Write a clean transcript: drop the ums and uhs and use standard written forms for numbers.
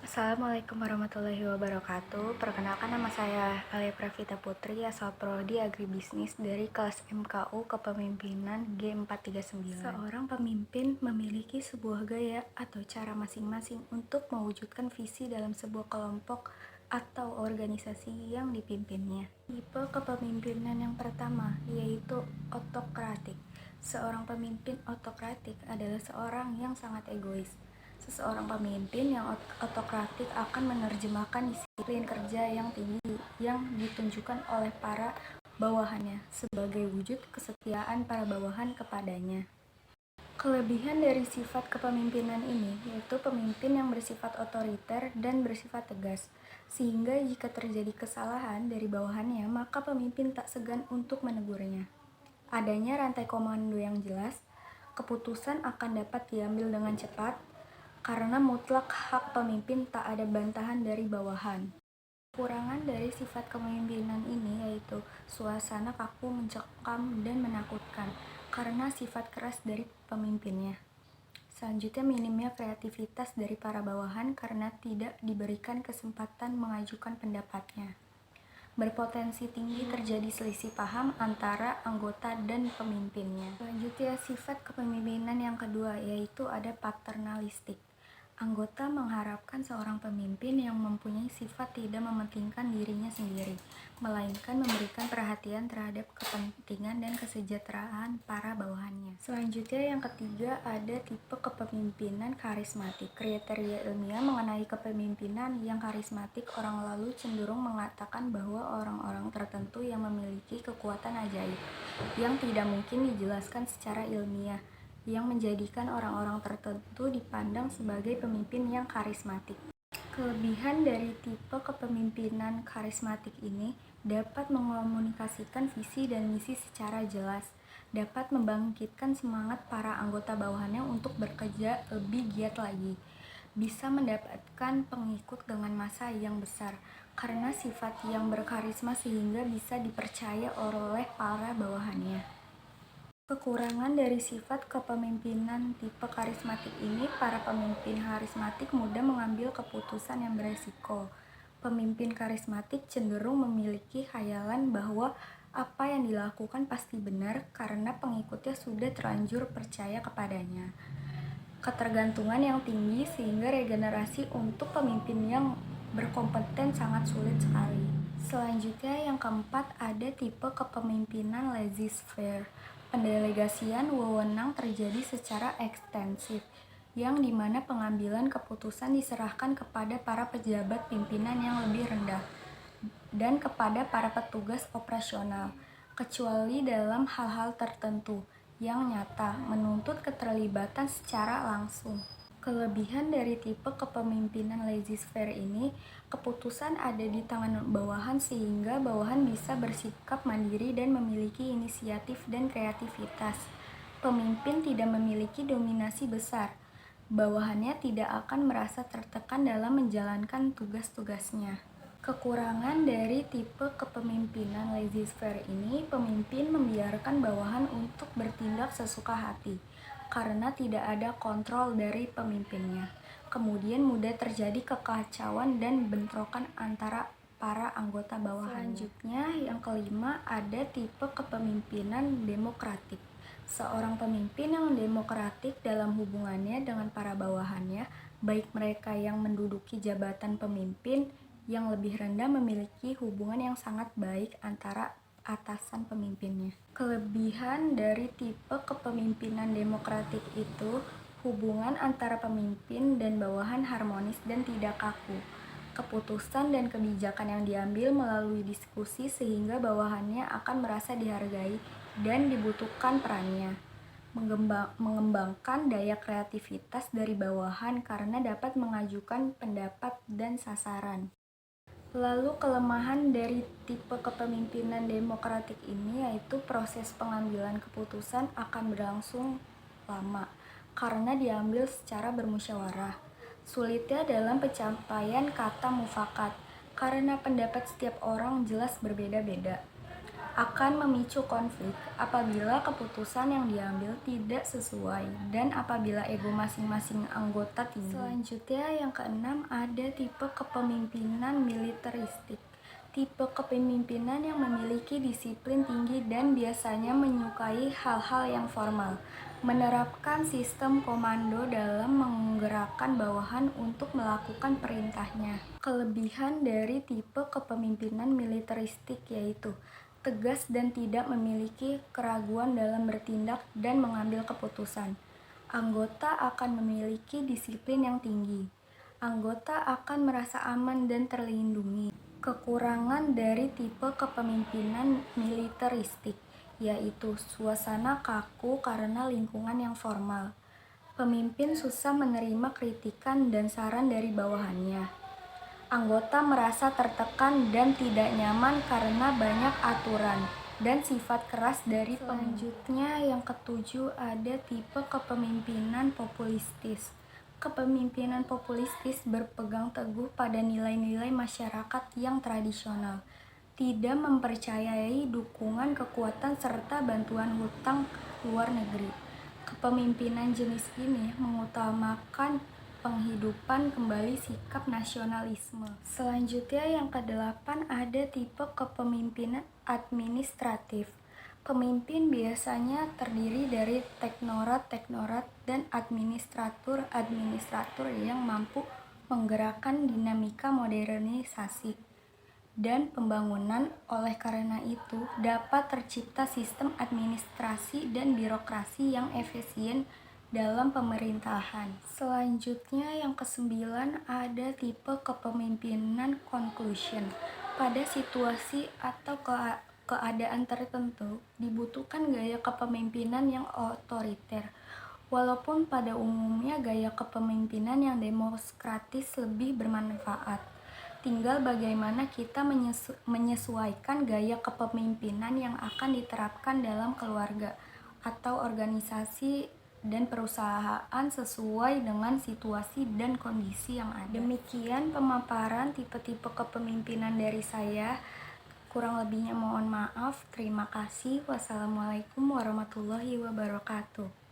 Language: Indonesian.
Assalamualaikum warahmatullahi wabarakatuh. Perkenalkan, nama saya Alia Pravita Putri, asal Prodi Agribisnis dari kelas MKU Kepemimpinan G439. Seorang pemimpin memiliki sebuah gaya atau cara masing-masing untuk mewujudkan visi dalam sebuah kelompok atau organisasi yang dipimpinnya. Tipe kepemimpinan yang pertama yaitu otokratik. Seorang pemimpin otokratik adalah seorang yang sangat egois. Seseorang pemimpin yang otokratik akan menerjemahkan disiplin kerja yang tinggi yang ditunjukkan oleh para bawahannya sebagai wujud kesetiaan para bawahan kepadanya. Kelebihan dari sifat kepemimpinan ini yaitu pemimpin yang bersifat otoriter dan bersifat tegas, sehingga jika terjadi kesalahan dari bawahannya, maka pemimpin tak segan untuk menegurnya. Adanya rantai komando yang jelas, keputusan akan dapat diambil dengan cepat, karena mutlak hak pemimpin tak ada bantahan dari bawahan. Kekurangan dari sifat kepemimpinan ini yaitu suasana kaku, mencekam, dan menakutkan karena sifat keras dari pemimpinnya. Selanjutnya, minimnya kreativitas dari para bawahan karena tidak diberikan kesempatan mengajukan pendapatnya. Berpotensi tinggi terjadi selisih paham antara anggota dan pemimpinnya. Selanjutnya, sifat kepemimpinan yang kedua yaitu ada paternalistik. Anggota mengharapkan seorang pemimpin yang mempunyai sifat tidak mementingkan dirinya sendiri, melainkan memberikan perhatian terhadap kepentingan dan kesejahteraan para bawahannya. Selanjutnya, yang ketiga ada tipe kepemimpinan karismatik. Kriteria ilmiah mengenai kepemimpinan yang karismatik, orang lalu cenderung mengatakan bahwa orang-orang tertentu yang memiliki kekuatan ajaib yang tidak mungkin dijelaskan secara ilmiah, yang menjadikan orang-orang tertentu dipandang sebagai pemimpin yang karismatik. Kelebihan dari tipe kepemimpinan karismatik ini dapat mengomunikasikan visi dan misi secara jelas, dapat membangkitkan semangat para anggota bawahannya untuk bekerja lebih giat lagi, bisa mendapatkan pengikut dengan massa yang besar karena sifat yang berkarisma sehingga bisa dipercaya oleh para bawahannya. Kekurangan dari sifat kepemimpinan tipe karismatik ini, para pemimpin karismatik mudah mengambil keputusan yang beresiko. Pemimpin karismatik cenderung memiliki khayalan bahwa apa yang dilakukan pasti benar karena pengikutnya sudah terlanjur percaya kepadanya. Ketergantungan yang tinggi sehingga regenerasi untuk pemimpin yang berkompeten sangat sulit sekali. Selanjutnya, yang keempat ada tipe kepemimpinan laissez-faire. Pendelegasian wewenang terjadi secara ekstensif, yang dimana pengambilan keputusan diserahkan kepada para pejabat pimpinan yang lebih rendah dan kepada para petugas operasional, kecuali dalam hal-hal tertentu yang nyata menuntut keterlibatan secara langsung. Kelebihan dari tipe kepemimpinan laissez-faire ini, keputusan ada di tangan bawahan sehingga bawahan bisa bersikap mandiri dan memiliki inisiatif dan kreativitas. Pemimpin tidak memiliki dominasi besar. Bawahannya tidak akan merasa tertekan dalam menjalankan tugas-tugasnya. Kekurangan dari tipe kepemimpinan laissez-faire ini, pemimpin membiarkan bawahan untuk bertindak sesuka hati karena tidak ada kontrol dari pemimpinnya. Kemudian mudah terjadi kekacauan dan bentrokan antara para anggota bawahan. Selanjutnya, yang kelima ada tipe kepemimpinan demokratik. Seorang pemimpin yang demokratik dalam hubungannya dengan para bawahannya, baik mereka yang menduduki jabatan pemimpin yang lebih rendah, memiliki hubungan yang sangat baik antara atasan pemimpinnya. Kelebihan dari tipe kepemimpinan demokratik itu, hubungan antara pemimpin dan bawahan harmonis dan tidak kaku. Keputusan dan kebijakan yang diambil melalui diskusi sehingga bawahannya akan merasa dihargai dan dibutuhkan perannya. Mengembangkan daya kreativitas dari bawahan karena dapat mengajukan pendapat dan sasaran. Lalu kelemahan dari tipe kepemimpinan demokratik ini yaitu proses pengambilan keputusan akan berlangsung lama karena diambil secara bermusyawarah. Sulitnya dalam pencapaian kata mufakat karena pendapat setiap orang jelas berbeda-beda. akan memicu konflik apabila keputusan yang diambil tidak sesuai dan apabila ego masing-masing anggota tinggi. Selanjutnya yang keenam ada tipe kepemimpinan militeristik. Tipe kepemimpinan yang memiliki disiplin tinggi dan biasanya menyukai hal-hal yang formal, menerapkan sistem komando dalam menggerakkan bawahan untuk melakukan perintahnya. Kelebihan dari tipe kepemimpinan militeristik yaitu tegas dan tidak memiliki keraguan dalam bertindak dan mengambil keputusan. Anggota akan memiliki disiplin yang tinggi. Anggota akan merasa aman dan terlindungi. Kekurangan dari tipe kepemimpinan militeristik yaitu suasana kaku karena lingkungan yang formal. Pemimpin susah menerima kritikan dan saran dari bawahannya. Anggota merasa tertekan dan tidak nyaman karena banyak aturan dan sifat keras dari pemimpin. Selanjutnya yang ketujuh ada tipe kepemimpinan populistis. Kepemimpinan populistis berpegang teguh pada nilai-nilai masyarakat yang tradisional, tidak mempercayai dukungan kekuatan serta bantuan hutang luar negeri. Kepemimpinan jenis ini mengutamakan penghidupan kembali sikap nasionalisme. Selanjutnya yang kedelapan ada tipe kepemimpinan administratif. Pemimpin biasanya terdiri dari teknokrat dan administratur yang mampu menggerakkan dinamika modernisasi dan pembangunan. Oleh karena itu, dapat tercipta sistem administrasi dan birokrasi yang efisien dalam pemerintahan. Selanjutnya yang kesembilan ada tipe kepemimpinan conclusion. Pada situasi atau keadaan tertentu dibutuhkan gaya kepemimpinan yang otoriter. Walaupun pada umumnya gaya kepemimpinan yang demokratis lebih bermanfaat. Tinggal bagaimana kita menyesuaikan gaya kepemimpinan yang akan diterapkan dalam keluarga atau organisasi dan perusahaan sesuai dengan situasi dan kondisi yang ada. Demikian pemaparan tipe-tipe kepemimpinan dari saya. Kurang lebihnya mohon maaf. Terima kasih. Wassalamualaikum warahmatullahi wabarakatuh.